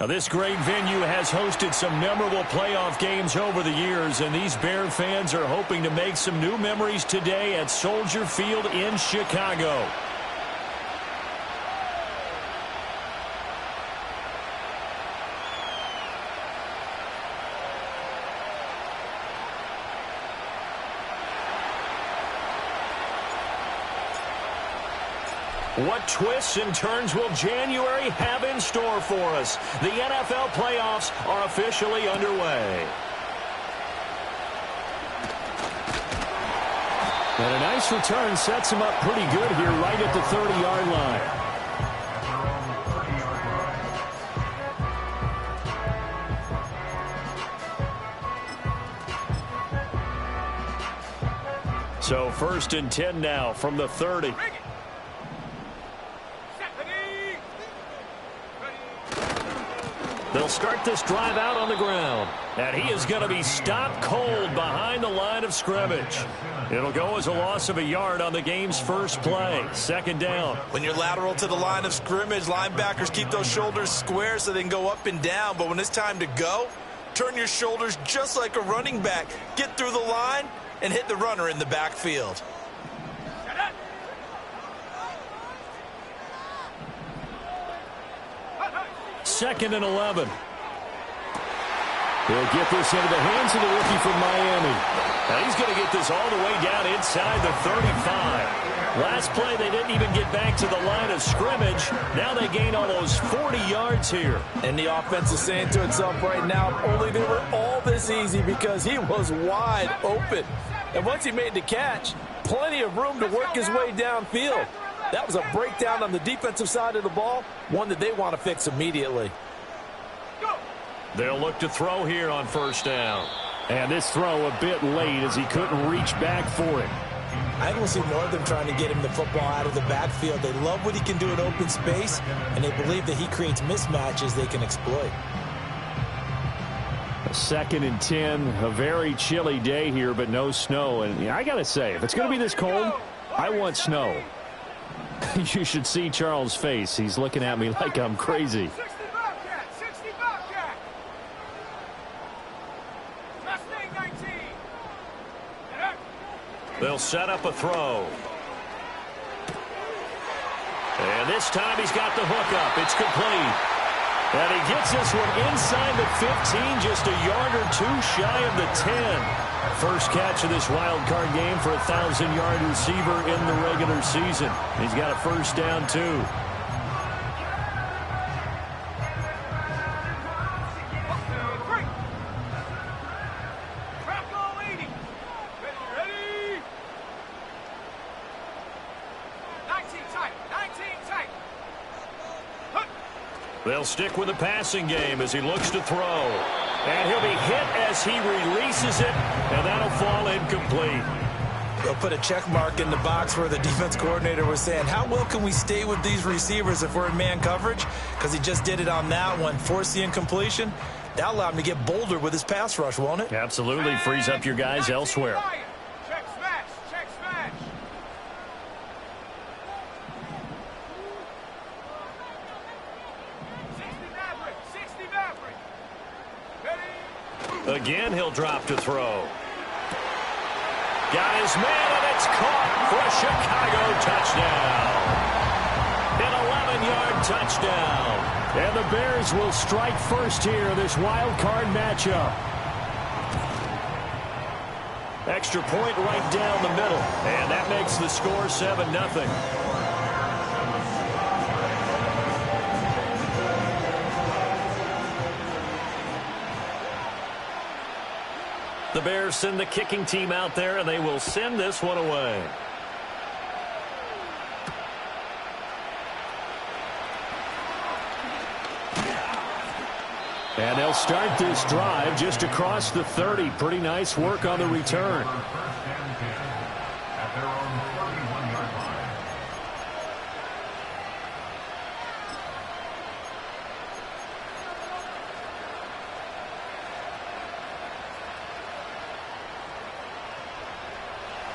Now, this great venue has hosted some memorable playoff games over the years, and these Bear fans are hoping to make some new memories today at Soldier Field in Chicago. What twists and turns will January have in store for us? The NFL playoffs are officially underway. And a nice return sets him up pretty good here right at the 30-yard line. So 1st and 10 now from the 30. They'll start this drive out on the ground. And he is going to be stopped cold behind the line of scrimmage. It'll go as a loss of a yard on the game's first play. 2nd down. When you're lateral to the line of scrimmage, linebackers keep those shoulders square so they can go up and down. But when it's time to go, turn your shoulders just like a running back. Get through the line and hit the runner in the backfield. Second and 11. He'll get this into the hands of the rookie from Miami. Now he's going to get this all the way down inside the 35. Last play, they didn't even get back to the line of scrimmage. Now they gain almost 40 yards here. And the offense is saying to itself right now, only they were all this easy because he was wide open. And once he made the catch, plenty of room to work his way downfield. That was a breakdown on the defensive side of the ball, one that they want to fix immediately. They'll look to throw here on 1st down. And this throw a bit late as he couldn't reach back for it. I will see more of them trying to get him the football out of the backfield. They love what he can do in open space, and they believe that he creates mismatches they can exploit. 2nd and 10, a very chilly day here, but no snow. And I got to say, if it's going to be this cold, I want snow. You should see Charles' face. He's looking at me like I'm crazy. They'll set up a throw. And this time he's got the hook up. It's complete. And he gets this one inside the 15, just a yard or two shy of the 10. First catch of this wild card game for a 1,000-yard receiver in the regular season. He's got a 1st down, too. They'll stick with the passing game as he looks to throw. And he'll be hit as he releases it, and that'll fall incomplete. They'll put a check mark in the box where the defense coordinator was saying, how well can we stay with these receivers if we're in man coverage? Because he just did it on that one, forced the incompletion. That'll allow him to get bolder with his pass rush, won't it? Absolutely. Frees up your guys elsewhere. Again, he'll drop to throw. Got his man, and it's caught for a Chicago touchdown. An 11-yard touchdown. And the Bears will strike first here in this wild card matchup. Extra point right down the middle. And that makes the score 7-0. The Bears send the kicking team out there, and they will send this one away. And they'll start this drive just across the 30. Pretty nice work on the return.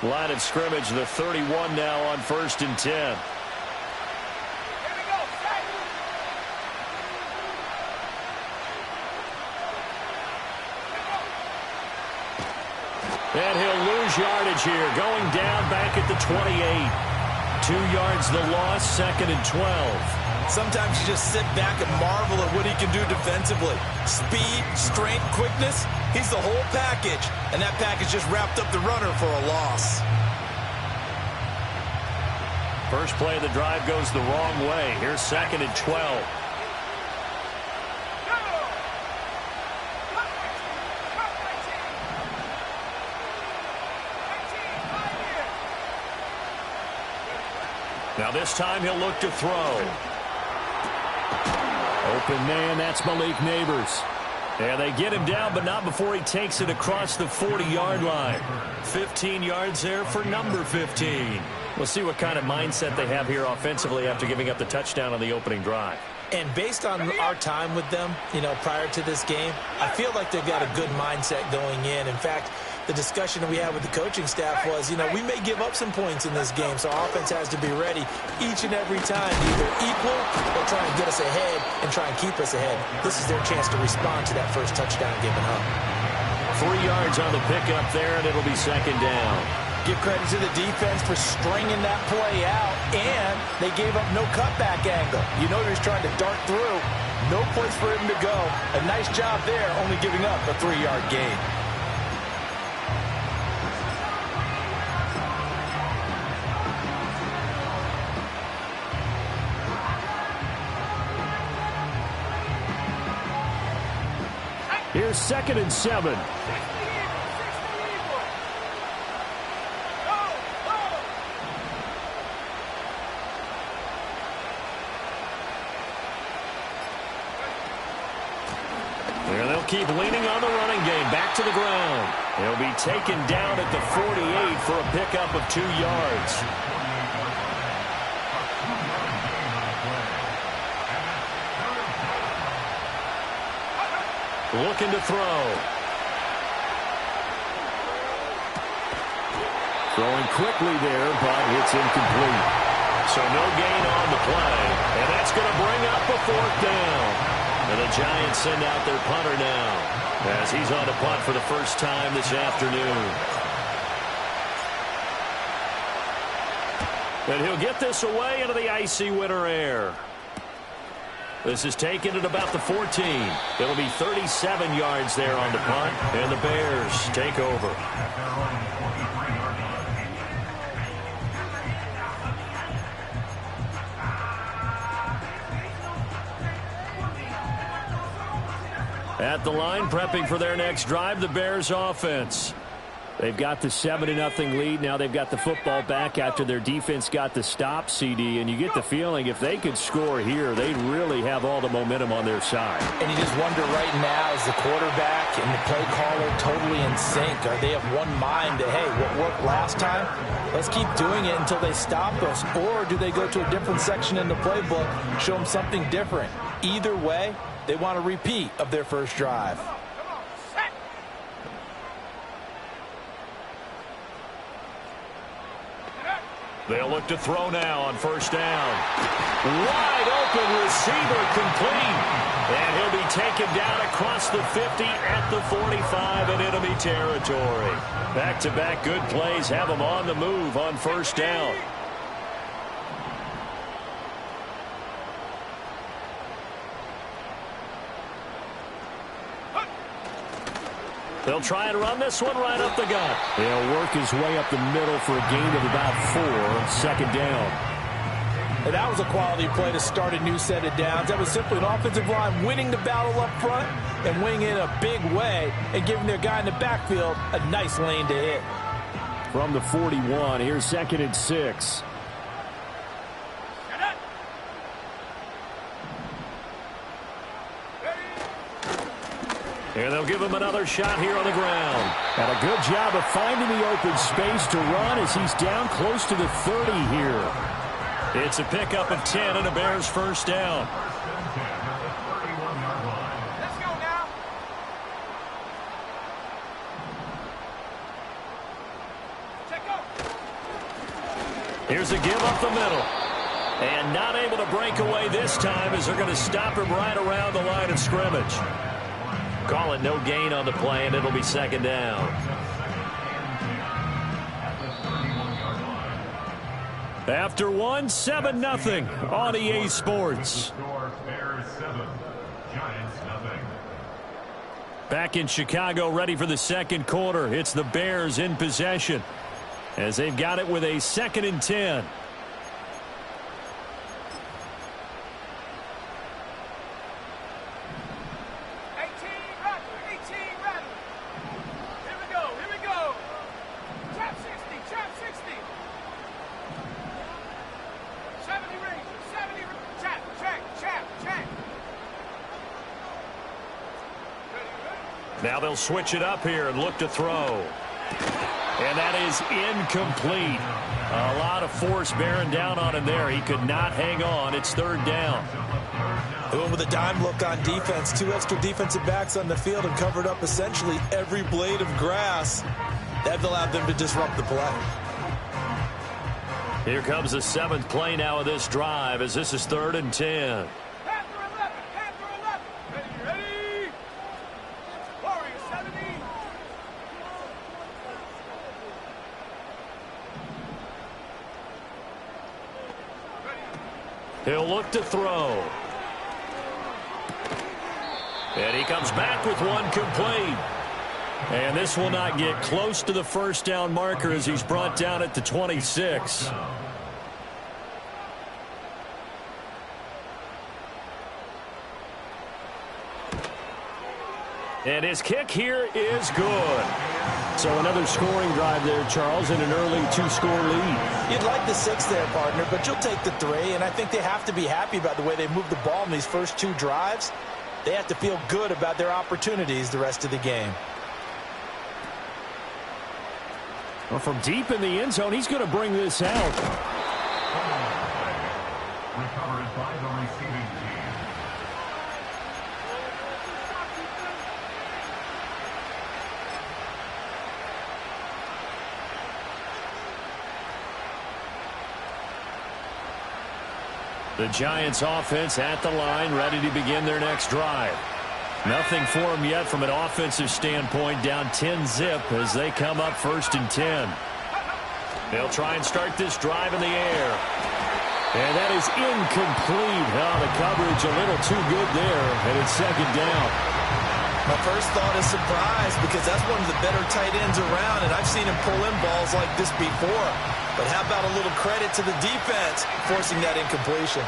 Line of scrimmage, the 31 now on 1st and 10. And he'll lose yardage here, going down back at the 28. 2 yards the loss, 2nd and 12. Sometimes you just sit back and marvel at what he can do defensively. Speed, strength, quickness, he's the whole package. And that package just wrapped up the runner for a loss. First play of the drive goes the wrong way. Here's 2nd and 12. Now this time he'll look to throw. Open man, that's Malik Neighbors. And they get him down, but not before he takes it across the 40-yard line. 15 yards there for number 15. We'll see what kind of mindset they have here offensively after giving up the touchdown on the opening drive. And based on our time with them, prior to this game, I feel like they've got a good mindset going in. In fact, the discussion that we had with the coaching staff was, we may give up some points in this game, so our offense has to be ready each and every time to either equal or try and get us ahead and try and keep us ahead. This is their chance to respond to that first touchdown given up. 3 yards on the pickup there, and it'll be 2nd down. Give credit to the defense for stringing that play out, and they gave up no cutback angle. He was trying to dart through. No place for him to go. A nice job there, only giving up a 3-yard gain. Here's 2nd and 7. And they'll keep leaning on the running game. Back to the ground. He'll be taken down at the 48 for a pickup of 2 yards. Looking to throw. Throwing quickly there, but it's incomplete. So no gain on the play. And that's going to bring up a 4th down. And the Giants send out their punter now as he's on the punt for the first time this afternoon. And he'll get this away into the icy winter air. This is taken at about the 14. It'll be 37 yards there on the punt, and the Bears take over. At the line, prepping for their next drive, the Bears offense. They've got the 7-0 lead. Now they've got the football back after their defense got the stop, CD. And you get the feeling if they could score here, they'd really have all the momentum on their side. And you just wonder right now, is the quarterback and the play caller totally in sync? Are they of one mind that, hey, what worked last time? Let's keep doing it until they stop us. Or do they go to a different section in the playbook, show them something different? Either way, they want a repeat of their first drive. They'll look to throw now on 1st down. Wide open receiver complete. And he'll be taken down across the 50 at the 45 in enemy territory. Back-to-back good plays have them on the move on 1st down. They'll try and run this one right up the gut. He'll work his way up the middle for a gain of about 4. 2nd down. And that was a quality play to start a new set of downs. That was simply an offensive line winning the battle up front and winning in a big way and giving their guy in the backfield a nice lane to hit. From the 41, here's 2nd and 6. And they'll give him another shot here on the ground. And a good job of finding the open space to run as he's down close to the 30 here. It's a pickup of 10 and a Bears 1st down. Let's go now. Here's a give up the middle. And not able to break away this time as they're going to stop him right around the line of scrimmage. Call it no gain on the play, and it'll be 2nd down. After one, 7-0 on EA Sports. Back in Chicago, ready for the second quarter. It's the Bears in possession as they've got it with a 2nd and 10. Now they'll switch it up here and look to throw. And that is incomplete. A lot of force bearing down on him there. He could not hang on. It's 3rd down. They went with a dime look on defense. 2 extra defensive backs on the field and covered up essentially every blade of grass. That allowed them to disrupt the play. Here comes the 7th play now of this drive as this is 3rd and 10. He'll look to throw. And he comes back with one complete. And this will not get close to the first down marker as he's brought down at the 26. And his kick here is good. So another scoring drive there, Charles, in an early 2-score lead. You'd like the 6 there, partner, but you'll take the 3, and I think they have to be happy about the way they moved the ball in these first 2 drives. They have to feel good about their opportunities the rest of the game. Well, from deep in the end zone, he's going to bring this out. Recovered by the receiving team. The Giants offense at the line, ready to begin their next drive. Nothing for them yet from an offensive standpoint, down 10-zip as they come up 1st and 10. They'll try and start this drive in the air. And that is incomplete. Oh, the coverage a little too good there, and it's 2nd down. My first thought is surprise because that's one of the better tight ends around, and I've seen him pull in balls like this before. But how about a little credit to the defense forcing that incompletion?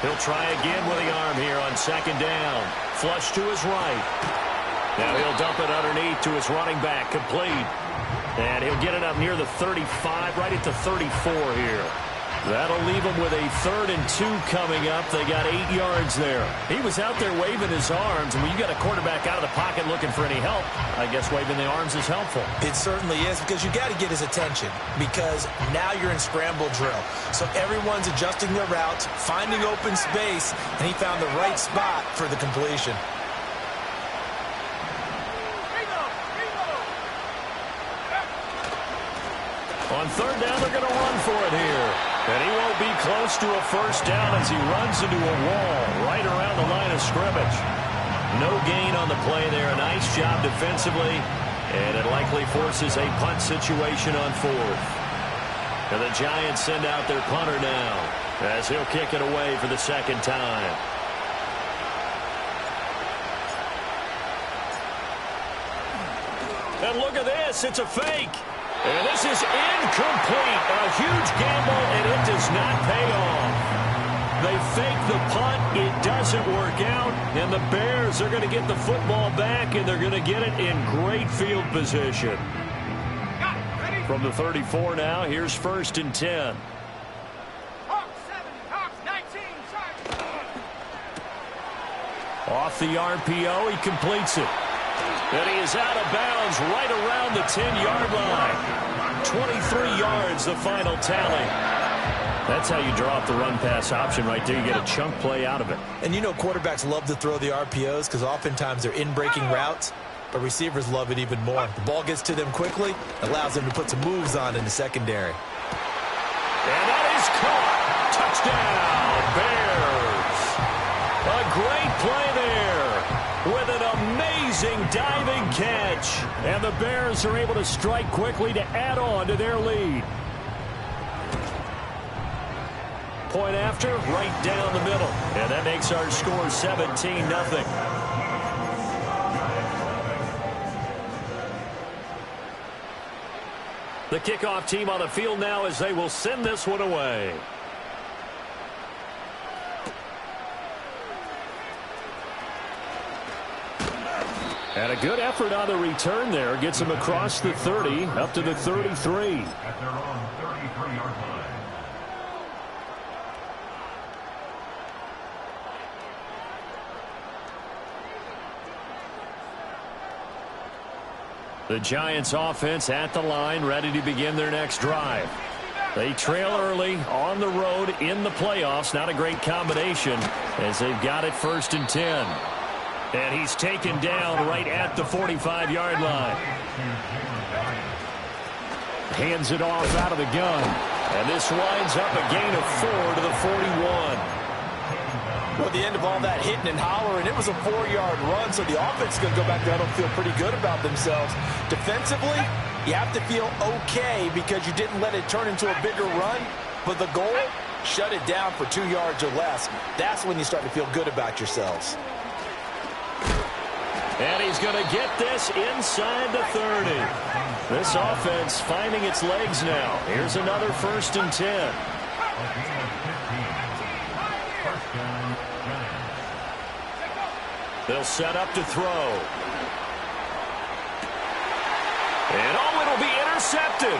He'll try again with the arm here on 2nd down. Flush to his right. Now he'll dump it underneath to his running back, complete. And he'll get it up near the 35, right at the 34 here. That'll leave him with a 3rd and 2 coming up. They got 8 yards there. He was out there waving his arms, and when you got a quarterback out of the pocket looking for any help, I guess waving the arms is helpful. It certainly is, because you got to get his attention, because now you're in scramble drill. So everyone's adjusting their routes, finding open space, and he found the right spot for the completion. On 3rd down, they're going to run for it here. And he won't be close to a 1st down as he runs into a wall right around the line of scrimmage. No gain on the play there. A nice job defensively. And it likely forces a punt situation on 4th. And the Giants send out their punter now as he'll kick it away for the 2nd time. And look at this. It's a fake. And this is incomplete. A huge gamble, and it does not pay off. They fake the punt. It doesn't work out. And the Bears are going to get the football back, and they're going to get it in great field position. From the 34 now, here's 1st and 10. Off the RPO, he completes it. And he is out of bounds right around the 10-yard line. 23 yards, the final tally. That's how you draw up the run-pass option right there. You get a chunk play out of it. And you know quarterbacks love to throw the RPOs because oftentimes they're in-breaking routes, but receivers love it even more. The ball gets to them quickly, allows them to put some moves on in the secondary. And that is caught. Touchdown, Bears. A great play there with an amazing diving catch. And the Bears are able to strike quickly to add on to their lead. Point after, right down the middle. And that makes our score 17-0. The kickoff team on the field now as they will send this one away. And a good effort on the return there. Gets them across the 30, up to the 33. At their own 33-yard line. The Giants offense at the line, ready to begin their next drive. They trail early on the road in the playoffs. Not a great combination as they've got it 1st and 10. And he's taken down right at the 45-yard line. Hands it off out of the gun. And this winds up a gain of 4 to the 41. Well, at the end of all that hitting and hollering, it was a 4-yard run, so the offense is going to go back there and feel pretty good about themselves. Defensively, you have to feel okay because you didn't let it turn into a bigger run, but the goal, shut it down for 2 yards or less. That's when you start to feel good about yourselves. And he's going to get this inside the 30. This offense finding its legs now. Here's another 1st and 10. They'll set up to throw. And oh, it'll be intercepted.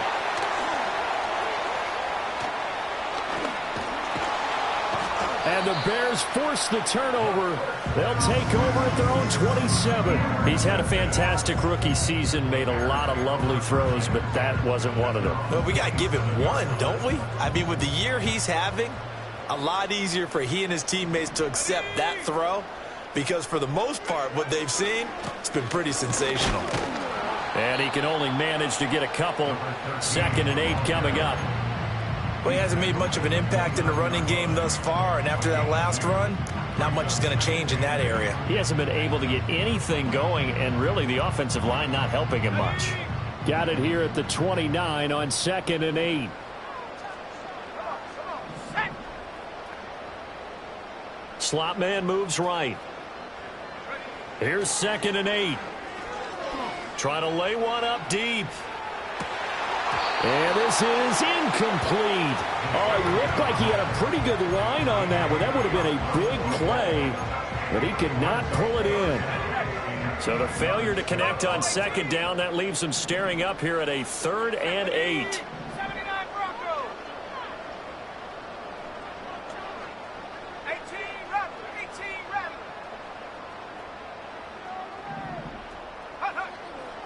And the Bears force the turnover. They'll take over at their own 27. He's had a fantastic rookie season, made a lot of lovely throws, but that wasn't one of them. Well, we got to give him one, don't we? I mean, with the year he's having, a lot easier for he and his teammates to accept that throw because for the most part, what they've seen, it's been pretty sensational. And he can only manage to get a couple. 2nd and 8 coming up. Well, he hasn't made much of an impact in the running game thus far, and after that last run, not much is going to change in that area. He hasn't been able to get anything going, and really the offensive line not helping him much. Got it here at the 29 on 2nd and 8. Slot man moves right. Here's 2nd and 8. Trying to lay one up deep. And this is incomplete. Oh, it looked like he had a pretty good line on that one. That would have been a big play, but he could not pull it in. So the failure to connect on 2nd down, that leaves him staring up here at a 3rd and 8.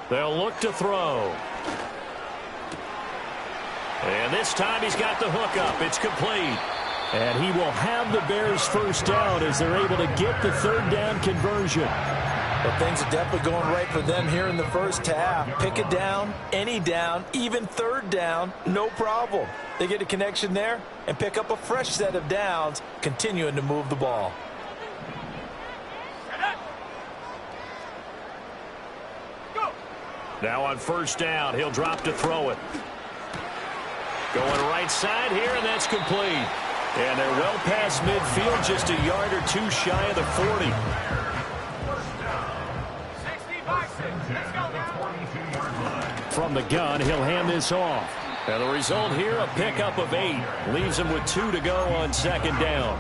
They'll look to throw. And this time he's got the hook up. It's complete. And he will have the Bears 1st down as they're able to get the 3rd down conversion. But things are definitely going right for them here in the first half. Pick a down, any down, even 3rd down, no problem. They get a connection there and pick up a fresh set of downs, continuing to move the ball. Now on 1st down, he'll drop to throw it. Going right side here, and that's complete. And they're well past midfield, just a yard or 2 shy of the 40. From the gun, he'll hand this off. And the result here, a pickup of 8. Leaves him with 2 to go on 2nd down.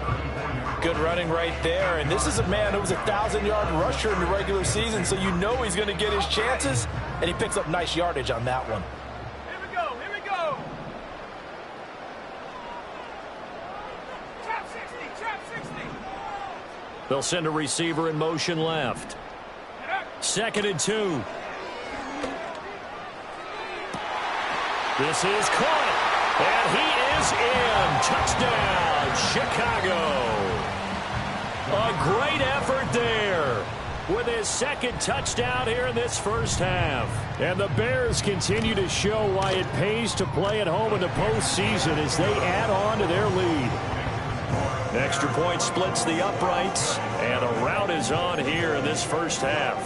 Good running right there. And this is a man who was a 1,000-yard rusher in the regular season, so you know he's going to get his chances. And he picks up nice yardage on that one. Here we go. Here we go. Trap 60. Trap 60. They'll send a receiver in motion left. 2nd and 2. This is caught. And he is in. Touchdown, Chicago. A great effort there with his 2nd touchdown here in this first half. And the Bears continue to show why it pays to play at home in the postseason as they add on to their lead. Extra point splits the uprights, and a rout is on here in this first half.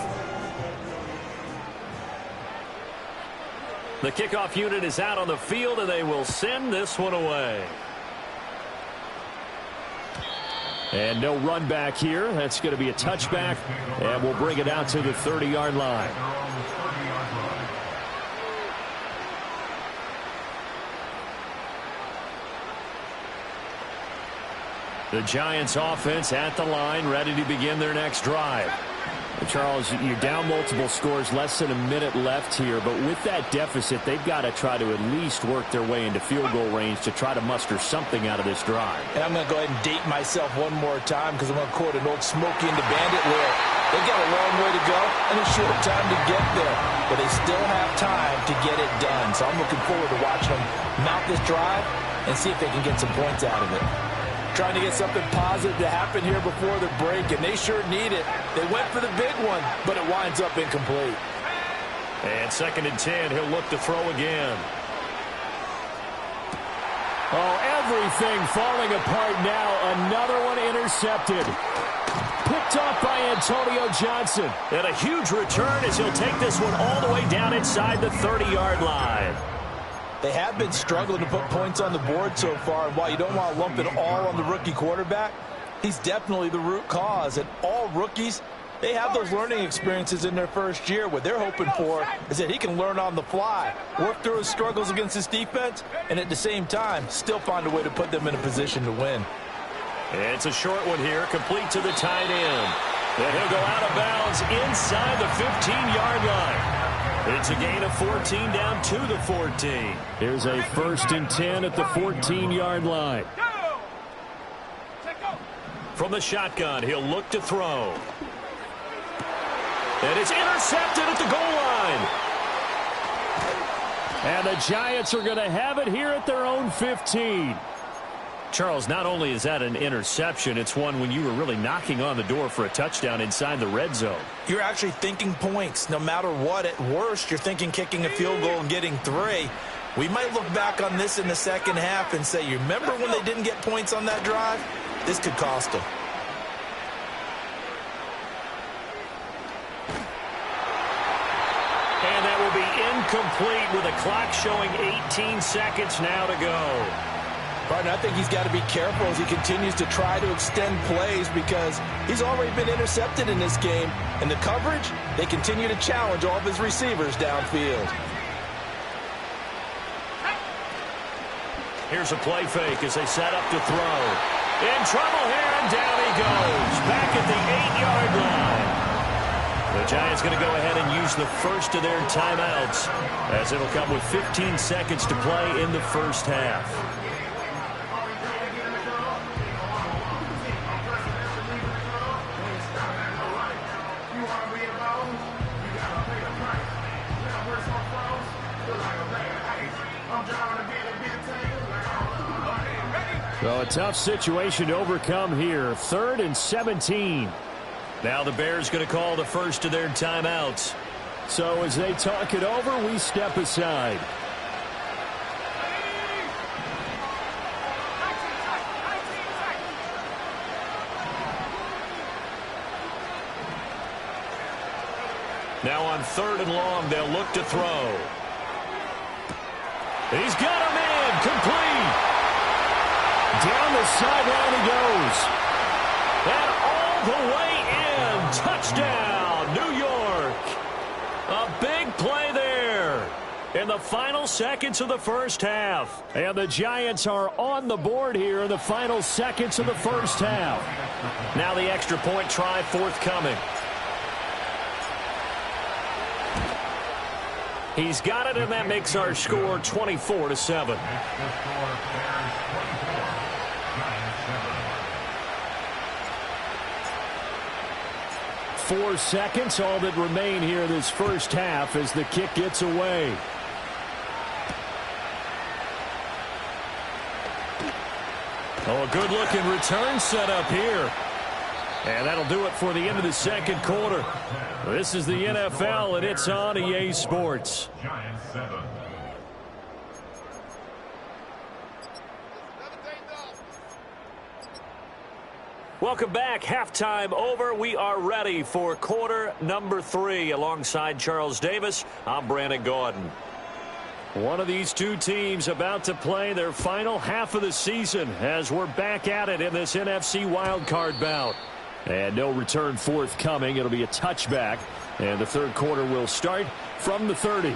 The kickoff unit is out on the field, and they will send this one away. And no run back here. That's going to be a touchback, and we'll bring it out to the 30-yard line. The Giants offense at the line, ready to begin their next drive. Charles, you're down multiple scores, less than a minute left here, but with that deficit, they've got to try to at least work their way into field goal range to try to muster something out of this drive. And I'm going to go ahead and date myself one more time because I'm going to quote an old Smokey and the Bandit where they've got a long way to go and a short time to get there, but they still have time to get it done. So I'm looking forward to watching them mount this drive and see if they can get some points out of it. Trying to get something positive to happen here before the break, and they sure need it. They went for the big one, but it winds up incomplete. And 2nd and 10, he'll look to throw again. Oh, everything falling apart now. Another one intercepted. Picked off by Antonio Johnson. And a huge return as he'll take this one all the way down inside the 30-yard line. They have been struggling to put points on the board so far, and while you don't want to lump it all on the rookie quarterback, he's definitely the root cause. And all rookies, they have those learning experiences in their first year. What they're hoping for is that he can learn on the fly, work through his struggles against his defense, and at the same time, still find a way to put them in a position to win. It's a short one here, complete to the tight end. And he'll go out of bounds inside the 15-yard line. It's a gain of 14 down to the 14. Here's a 1st and 10 at the 14-yard line. From the shotgun, he'll look to throw. And it's intercepted at the goal line. And the Giants are going to have it here at their own 15. Charles, not only is that an interception, it's one when you were really knocking on the door for a touchdown inside the red zone. You're actually thinking points. No matter what, at worst, you're thinking kicking a field goal and getting 3. We might look back on this in the second half and say, you remember when they didn't get points on that drive? This could cost them. And that will be incomplete with a clock showing 18 seconds now to go. Partner, I think he's got to be careful as he continues to try to extend plays because he's already been intercepted in this game. And the coverage, they continue to challenge all of his receivers downfield. Here's a play fake as they set up to throw. In trouble here, and down he goes. Back at the 8-yard line. The Giants going to go ahead and use the first of their timeouts as it'll come with 15 seconds to play in the first half. So a tough situation to overcome here. 3rd and 17. Now the Bears going to call the first of their timeouts. So as they talk it over, we step aside. Now on 3rd and long, they'll look to throw. He's got him in. Complete. Down the sideline he goes. And all the way in. Touchdown, New York. A big play there in the final seconds of the first half. And the Giants are on the board here in the final seconds of the first half. Now the extra point try forthcoming. He's got it, and that makes our score 24-7. 4 seconds, all that remain here this first half as the kick gets away. Oh, a good-looking return set up here. And that'll do it for the end of the second quarter. This is the NFL, and it's on EA Sports. Giants 7. Welcome back. Halftime over. We are ready for quarter number 3. Alongside Charles Davis, I'm Brandon Gaudin. One of these two teams about to play their final half of the season as we're back at it in this NFC wildcard bout. And no return forthcoming. It'll be a touchback. And the third quarter will start from the 30.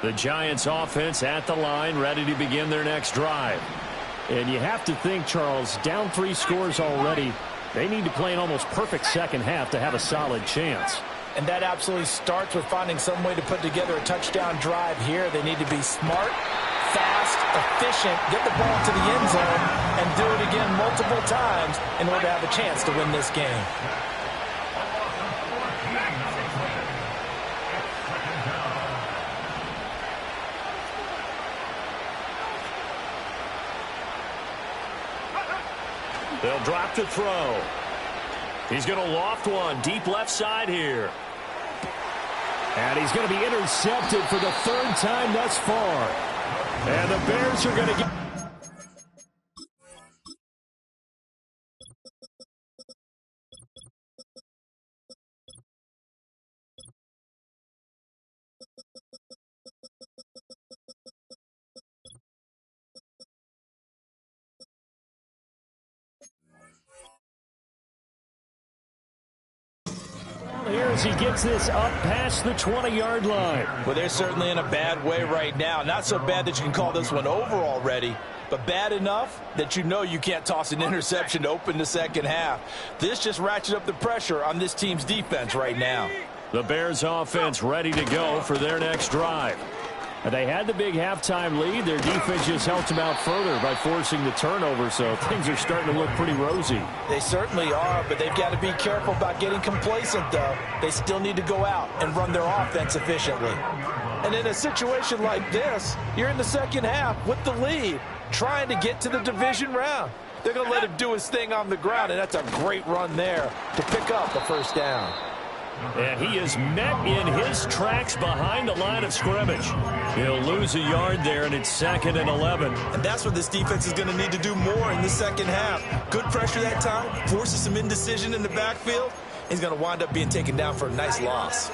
The Giants offense at the line, ready to begin their next drive. And you have to think, Charles, down 3 scores already. They need to play an almost perfect second half to have a solid chance. And that absolutely starts with finding some way to put together a touchdown drive here. They need to be smart, fast, efficient, get the ball to the end zone, and do it again multiple times in order to have a chance to win this game. They'll drop to throw. He's going to loft one deep left side here. And he's going to be intercepted for the 3rd time thus far. And the Bears are going to get... Here as he gets this up past the 20-yard line. Well, they're certainly in a bad way right now. Not so bad that you can call this one over already, but bad enough that you know you can't toss an interception to open the second half. This just ratchets up the pressure on this team's defense right now. The Bears offense ready to go for their next drive. And they had the big halftime lead. Their defense just helped them out further by forcing the turnover, so things are starting to look pretty rosy. They certainly are, but they've got to be careful about getting complacent, though. They still need to go out and run their offense efficiently. And in a situation like this, you're in the second half with the lead, trying to get to the division round. They're going to let him do his thing on the ground, and that's a great run there to pick up the first down. And he is met in his tracks behind the line of scrimmage. He'll lose a yard there, and it's 2nd and 11. And that's what this defense is going to need to do more in the second half. Good pressure that time, forces some indecision in the backfield. He's going to wind up being taken down for a nice loss.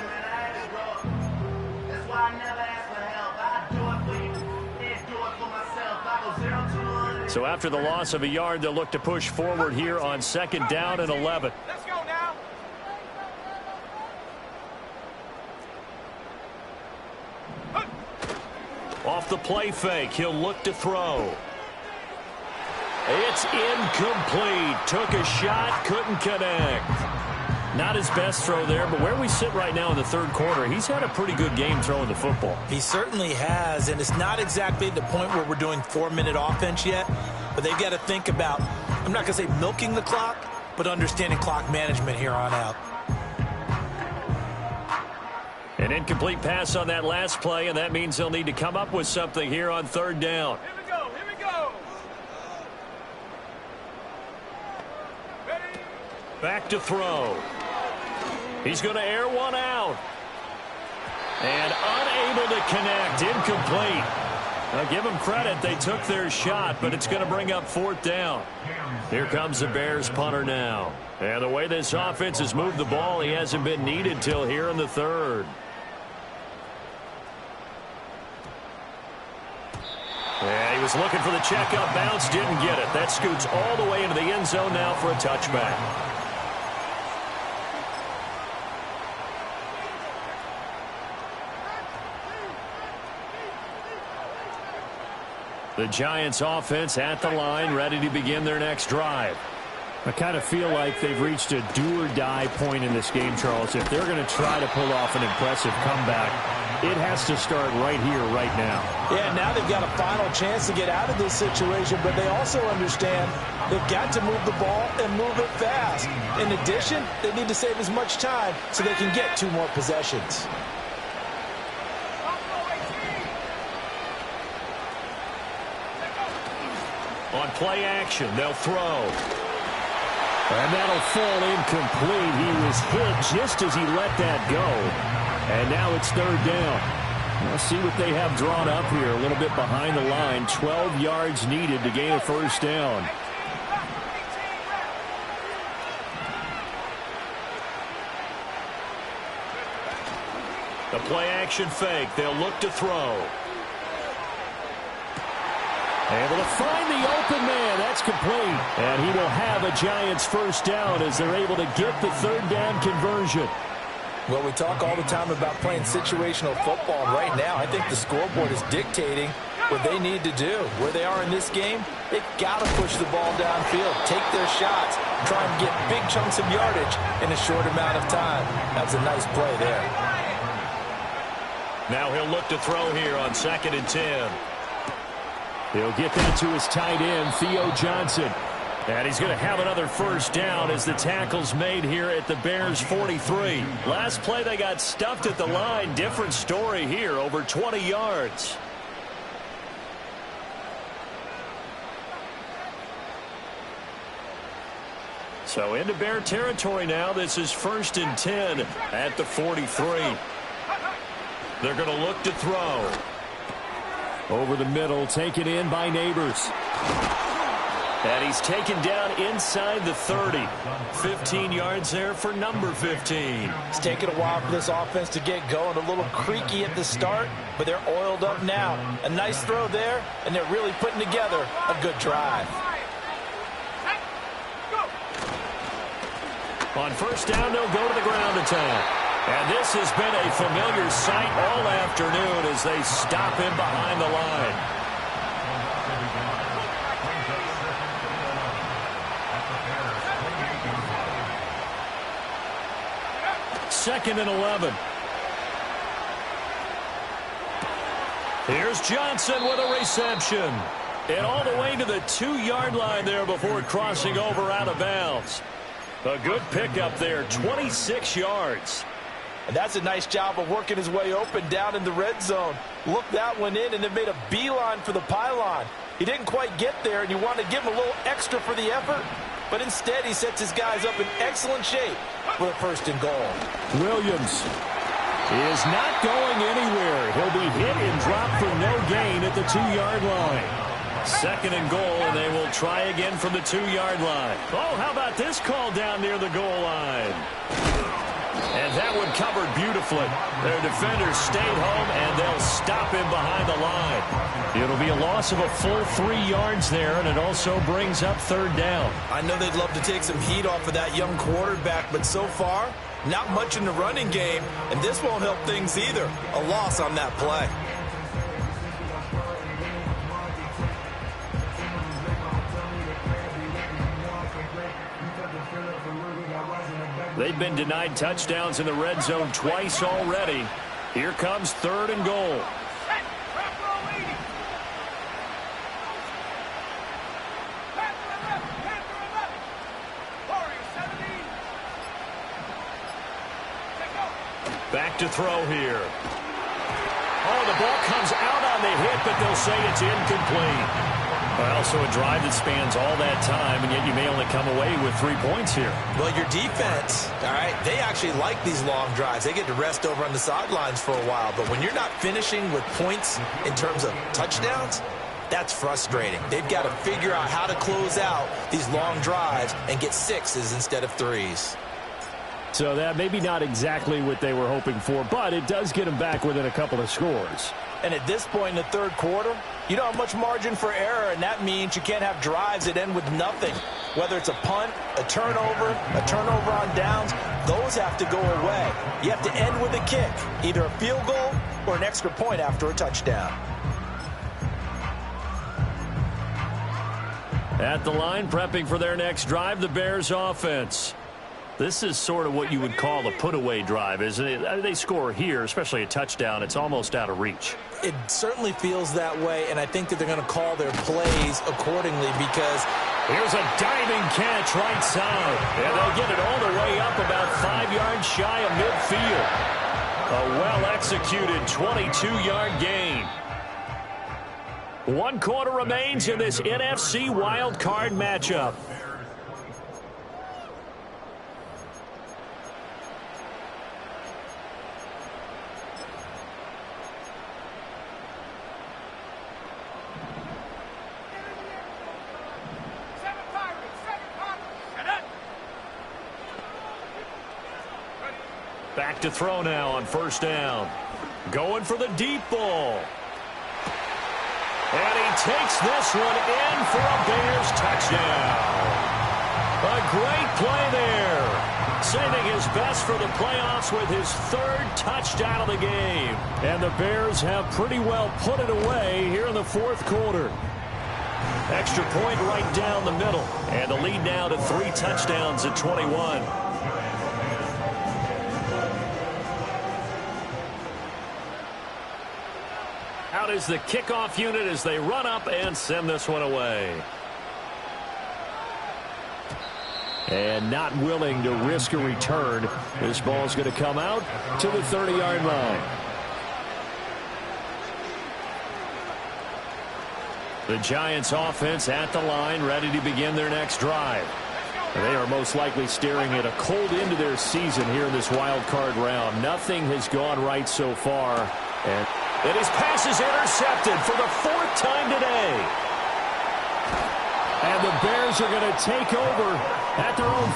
So after the loss of a yard, they'll look to push forward here on 2nd down and 11. Let's go now. Off the play fake, he'll look to throw. It's incomplete. Took a shot, couldn't connect. Not his best throw there, but where we sit right now in the third quarter, he's had a pretty good game throwing the football. He certainly has, and it's not exactly the point where we're doing 4-minute offense yet, but they've got to think about, I'm not going to say milking the clock, but understanding clock management here on out. An incomplete pass on that last play, and that means they'll need to come up with something here on 3rd down. Here we go. Here we go. Ready? Back to throw. He's going to air one out. And unable to connect. Incomplete. Now give them credit. They took their shot, but it's going to bring up 4th down. Here comes the Bears punter now. And the way this offense has moved the ball, he hasn't been needed till here in the 3rd. And he was looking for the checkup bounce, didn't get it. That scoots all the way into the end zone now for a touchback. The Giants offense at the line, ready to begin their next drive. I kind of feel like they've reached a do-or-die point in this game, Charles. If they're going to try to pull off an impressive comeback, it has to start right here, right now. Yeah, now they've got a final chance to get out of this situation, but they also understand they've got to move the ball and move it fast. In addition, they need to save as much time so they can get 2 more possessions. On play action, they'll throw. And that'll fall incomplete. He was hit just as he let that go. And now it's 3rd down. Let's see what they have drawn up here. A little bit behind the line. 12 yards needed to gain a first down. A play-action fake. They'll look to throw. Able to find the open man. That's complete. And he will have a Giants first down as they're able to get the third down conversion. Well, we talk all the time about playing situational football. Right now, I think the scoreboard is dictating what they need to do. Where they are in this game, they've got to push the ball downfield, take their shots, try and get big chunks of yardage in a short amount of time. That was a nice play there. Now he'll look to throw here on 2nd and 10. He'll get that to his tight end, Theo Johnson. And he's going to have another first down as the tackle's made here at the Bears 43. Last play they got stuffed at the line. Different story here, over 20 yards. So into Bear territory now. This is 1st and 10 at the 43. They're going to look to throw. Over the middle, taken in by Neighbors. And he's taken down inside the 30. 15 yards there for number 15. It's taken a while for this offense to get going. A little creaky at the start, but they're oiled up now. A nice throw there, and they're really putting together a good drive. On first down, they'll go to the ground attack. And this has been a familiar sight all afternoon as they stop him behind the line. 2nd and 11. Here's Johnson with a reception. And all the way to the 2-yard line there before crossing over out of bounds. A good pickup there, 26 yards. And that's a nice job of working his way open down in the red zone. Looked that one in and then made a beeline for the pylon. He didn't quite get there, and you want to give him a little extra for the effort. But instead, he sets his guys up in excellent shape for a 1st and goal. Williams is not going anywhere. He'll be hit and dropped for no gain at the 2-yard line. 2nd and goal, and they will try again from the 2-yard line. Oh, how about this call down near the goal line? And that one covered beautifully. Their defenders stayed home, and they'll stop him behind the line. It'll be a loss of a full 3 yards there, and it also brings up 3rd down. I know they'd love to take some heat off of that young quarterback, but so far, not much in the running game, and this won't help things either. A loss on that play. They've been denied touchdowns in the red zone twice already. Here comes 3rd and goal. Back to throw here. Oh, the ball comes out on the hit, but they'll say it's incomplete. Well, so a drive that spans all that time, and yet you may only come away with 3 points here. Well, your defense, all right, they actually like these long drives. They get to rest over on the sidelines for a while. But when you're not finishing with points in terms of touchdowns, that's frustrating. They've got to figure out how to close out these long drives and get 6s instead of 3s. So that maybe not exactly what they were hoping for, but it does get them back within a couple of scores. And at this point in the 3rd quarter, you don't have much margin for error, and that means you can't have drives that end with nothing. Whether it's a punt, a turnover on downs, those have to go away. You have to end with a kick, either a field goal or an extra point after a touchdown. At the line, prepping for their next drive, the Bears offense. This is sort of what you would call a put-away drive, isn't it? They score here, especially a touchdown. It's almost out of reach. It certainly feels that way, and I think that they're going to call their plays accordingly because here's a diving catch right side. And they'll get it all the way up about 5 yards shy of midfield. A well-executed 22-yard gain. 1 quarter remains in this NFC wild card matchup. Back to throw now on first down. Going for the deep ball. And he takes this one in for a Bears touchdown. A great play there. Saving his best for the playoffs with his third touchdown of the game. And the Bears have pretty well put it away here in the fourth quarter. Extra point right down the middle. And the lead now to 3 touchdowns at 21. Out is the kickoff unit as they run up and send this one away. And not willing to risk a return. This ball's going to come out to the 30-yard line. The Giants offense at the line, ready to begin their next drive. They are most likely staring at a cold end to their season here in this wild card round. Nothing has gone right so far. And his pass is intercepted for the 4th time today. And the Bears are going to take over at their own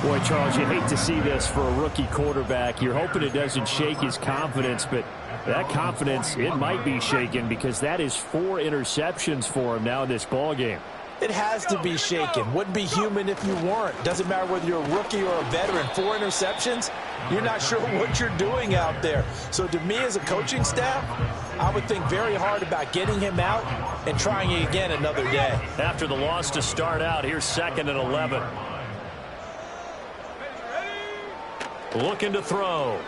41. Boy, Charles, you hate to see this for a rookie quarterback. You're hoping it doesn't shake his confidence, but that confidence, it might be shaken because that is 4 interceptions for him now in this ballgame. It has to be shaken. Wouldn't be human if you weren't. Doesn't matter whether you're a rookie or a veteran. 4 interceptions, you're not sure what you're doing out there. So to me as a coaching staff, I would think very hard about getting him out and trying it again another day. After the loss to start out, here's 2nd and 11. Looking to throw.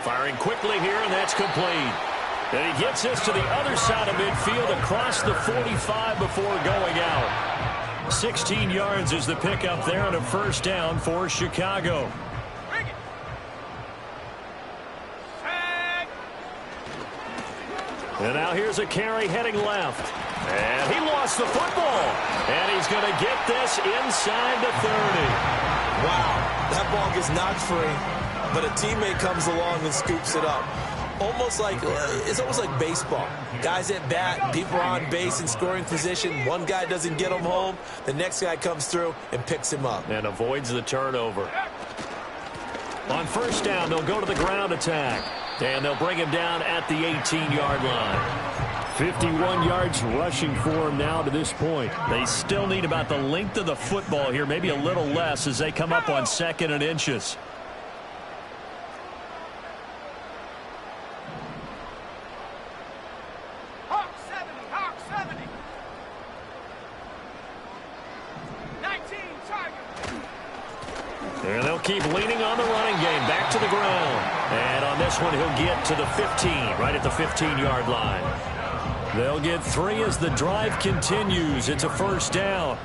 Firing quickly here, and that's complete. And he gets this to the other side of midfield across the 45 before going out. 16 yards is the pickup there on a first down for Chicago. And now here's a carry heading left. And he lost the football. And he's going to get this inside the 30. Wow, that ball gets knocked free, but a teammate comes along and scoops it up. It's almost like baseball. Guys at bat, people are on base in scoring position. One guy doesn't get him home. The next guy comes through and picks him up. And avoids the turnover. On first down, they'll go to the ground attack. And they'll bring him down at the 18-yard line. 51 yards rushing for him now to this point. They still need about the length of the football here, maybe a little less as they come up on 2nd and inches. Hawk 70. 19 target. And they'll keep leaning on the running game. Back to the ground. And on this one, he'll get to the 15, right at the 15-yard line. They'll get 3 as the drive continues. It's a first down.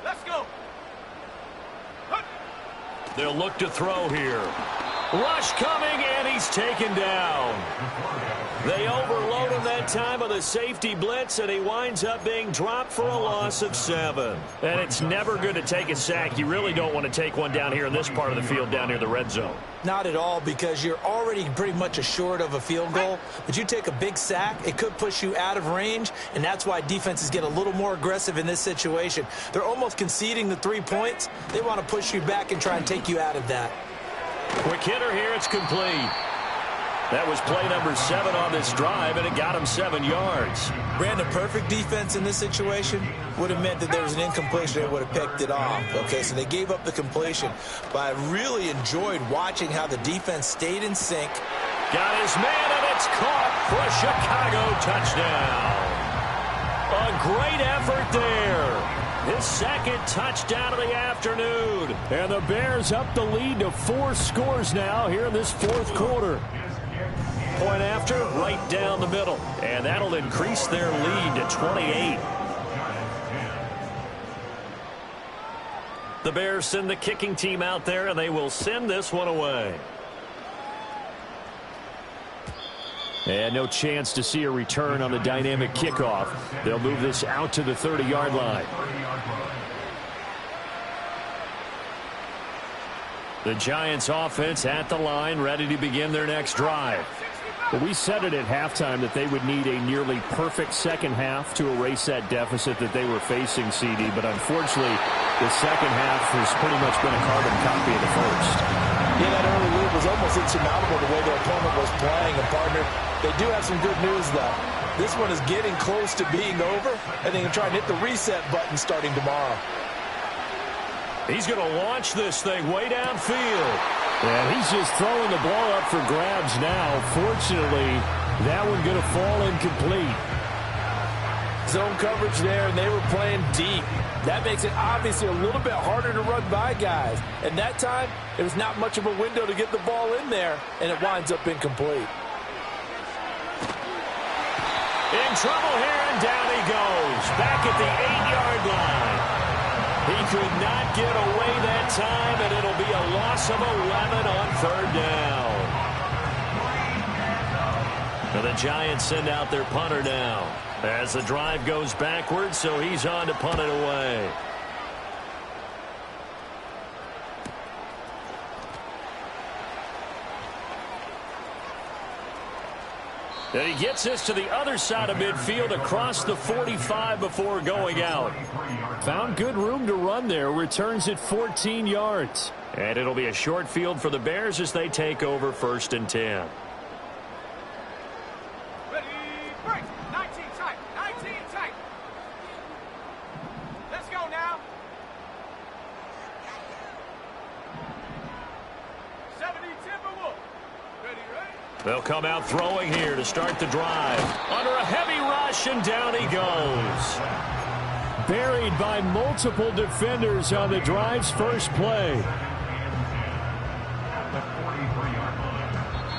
Let's go. They'll look to throw here. Rush coming, and he's taken down. They overload him that time with a safety blitz, and he winds up being dropped for a loss of 7. And it's never good to take a sack. You really don't want to take one down here in this part of the field down near the red zone. Not at all, because you're already pretty much assured of a field goal. But you take a big sack, it could push you out of range, and that's why defenses get a little more aggressive in this situation. They're almost conceding the 3 points. They want to push you back and try and take you out of that. Quick hitter here, it's complete. That was play number 7 on this drive, and it got him 7 yards. Brandon, perfect defense in this situation would have meant that there was an incompletion. They would have picked it off. Okay, so they gave up the completion. But I really enjoyed watching how the defense stayed in sync. Got his man, and it's caught for a Chicago touchdown. A great effort there. His 2nd touchdown of the afternoon. And the Bears up the lead to 4 scores now here in this 4th quarter. Point after, right down the middle. And that'll increase their lead to 28. The Bears send the kicking team out there, and they will send this one away. And no chance to see a return on the dynamic kickoff. They'll move this out to the 30-yard line. The Giants offense at the line, ready to begin their next drive. Well, we said it at halftime that they would need a nearly perfect second half to erase that deficit that they were facing, CD. But unfortunately, The second half has pretty much been a carbon copy of the first. Yeah, that early lead was almost insurmountable the way their opponent was playing. And, partner, they do have some good news, though. This one is getting close to being over, and they can try and hit the reset button starting tomorrow. He's going to launch this thing way downfield. And he's just throwing the ball up for grabs now. Fortunately, that one going to fall incomplete. Zone coverage there, and they were playing deep. That makes it obviously a little bit harder to run by guys. And that time, it was not much of a window to get the ball in there, and it winds up incomplete. In trouble here, and down he goes. Back at the 8-yard line. He could not get away that time, and it'll be a loss of 11 on third down. And the Giants send out their punter now as the drive goes backwards, so he's on to punt it away. And he gets this to the other side of midfield across the 45 before going out. Found good room to run there. Returns at 14 yards. And it'll be a short field for the Bears as they take over 1st and 10. Ready, break. 19 tight. 19 tight. Let's go now. 70 Timberwolves. Ready, ready. They'll come out throwing here to start the drive. Under a heavy rush, and down he goes. Buried by multiple defenders on the drive's first play.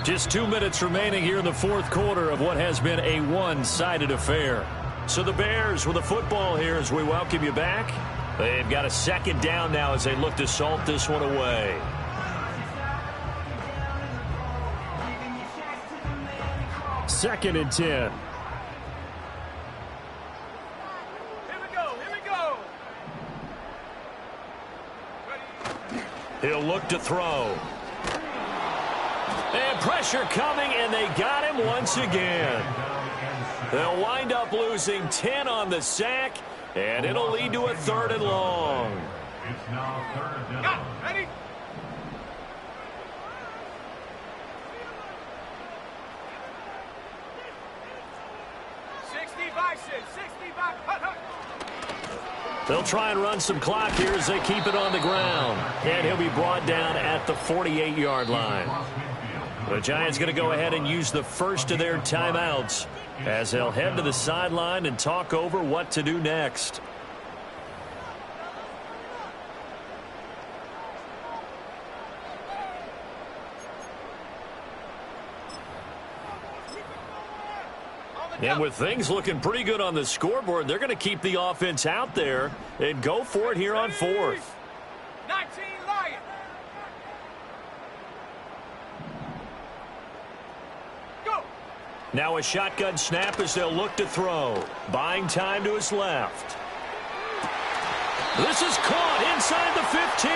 Just 2 minutes remaining here in the fourth quarter of what has been a one-sided affair. So the Bears with the football here as we welcome you back. They've got a second down now as they look to salt this one away. Second and 10. Here we go. Here we go. Ready. He'll look to throw. And pressure coming, and they got him once again. They'll wind up losing 10 on the sack, and it'll lead to a 3rd and long. It's now 3rd down. Got it. Ready. They'll try and run some clock here as they keep it on the ground. And he'll be brought down at the 48-yard line. The Giants going to go ahead and use the first of their timeouts as they'll head to the sideline and talk over what to do next. And with things looking pretty good on the scoreboard, they're going to keep the offense out there and go for it here on 4th. 19 Lions. Go. Now a shotgun snap as they'll look to throw. Buying time to his left. This is caught inside the 15.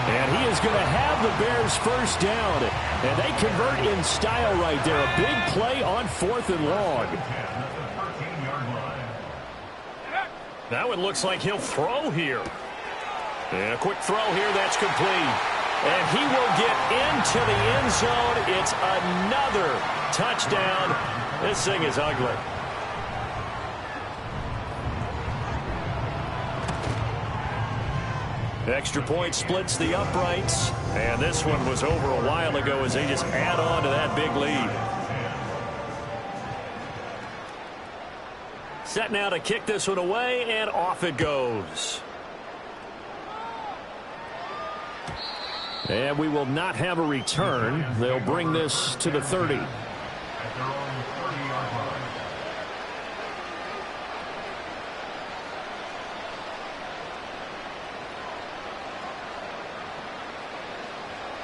And he is going to have the Bears first down. And they convert in style right there. A big play on 4th and long. Now it looks like he'll throw here. And a quick throw here, that's complete. And he will get into the end zone. It's another touchdown. This thing is ugly. Extra point splits the uprights. And this one was over a while ago as they just add on to that big lead. Set now to kick this one away, and off it goes. And we will not have a return. They'll bring this to the 30.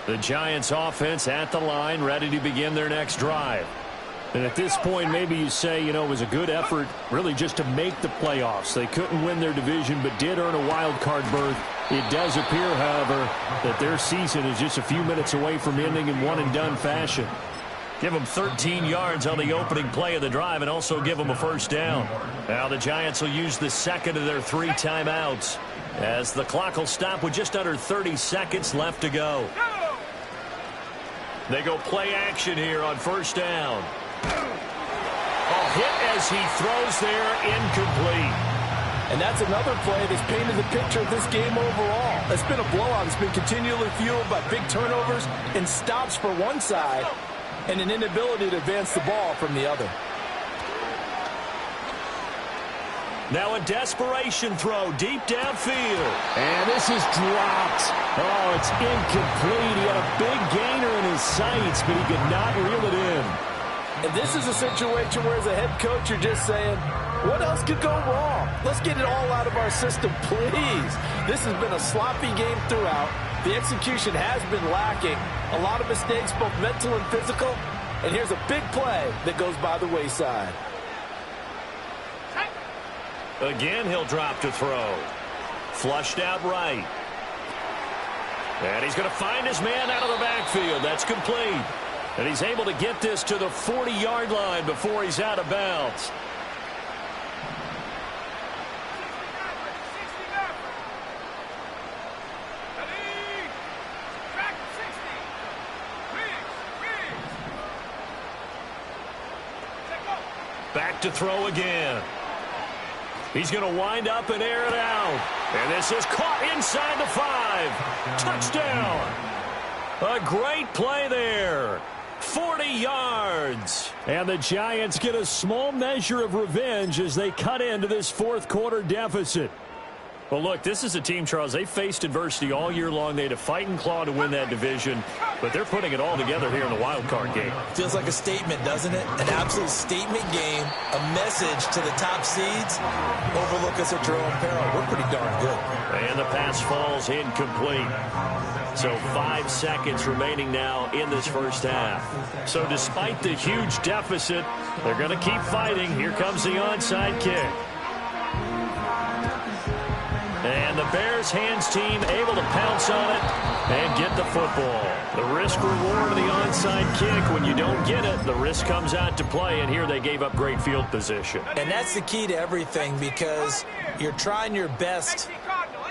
The Giants offense at the line, ready to begin their next drive. And at this point, maybe you say, you know, it was a good effort really just to make the playoffs. They couldn't win their division but did earn a wild card berth. It does appear, however, that their season is just a few minutes away from ending in one-and-done fashion. Give them 13 yards on the opening play of the drive and also give them a first down. Now the Giants will use the second of their 3 timeouts as the clock will stop with just under 30 seconds left to go. They go play action here on first down. A hit as he throws there, incomplete. And that's another play that's painted the picture of this game overall. It's been a blowout. It's been continually fueled by big turnovers and stops for one side and an inability to advance the ball from the other. Now a desperation throw deep downfield. And this is dropped. Oh, it's incomplete. He had a big gainer in his sights, but he could not reel it in. And this is a situation where as a head coach you're just saying, what else could go wrong? Let's get it all out of our system, please. This has been a sloppy game throughout. The execution has been lacking. A lot of mistakes, both mental and physical. And here's a big play that goes by the wayside. Again, he'll drop to throw. Flushed out right. And he's going to find his man out of the backfield. That's complete. And he's able to get this to the 40-yard line before he's out of bounds. Back to throw again. He's going to wind up and air it out. And this is caught inside the 5. Touchdown. A great play there. 40 yards. And the Giants get a small measure of revenge as they cut into this fourth quarter deficit. Well, look, this is a team, Charles, they faced adversity all year long. They had to fight and claw to win that division, but they're putting it all together here in the wild card game. Feels like a statement, doesn't it? An absolute statement game, a message to the top seeds. Overlook us at your own peril. We're pretty darn good. And the pass falls incomplete. So 5 seconds remaining now in this first half. So despite the huge deficit, they're going to keep fighting. Here comes the onside kick. And the Bears hands team able to pounce on it and get the football. The risk reward of the onside kick. When you don't get it, the risk comes out to play, and here they gave up great field position. And that's the key to everything, because you're trying your best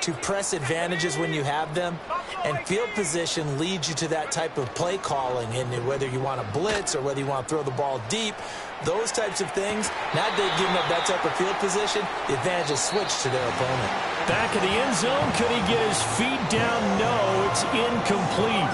to press advantages when you have them, and field position leads you to that type of play calling. And whether you want to blitz or whether you want to throw the ball deep, those types of things, now that they've given up that type of field position, the advantage is switched to their opponent. Back in the end zone, could he get his feet down? No, it's incomplete.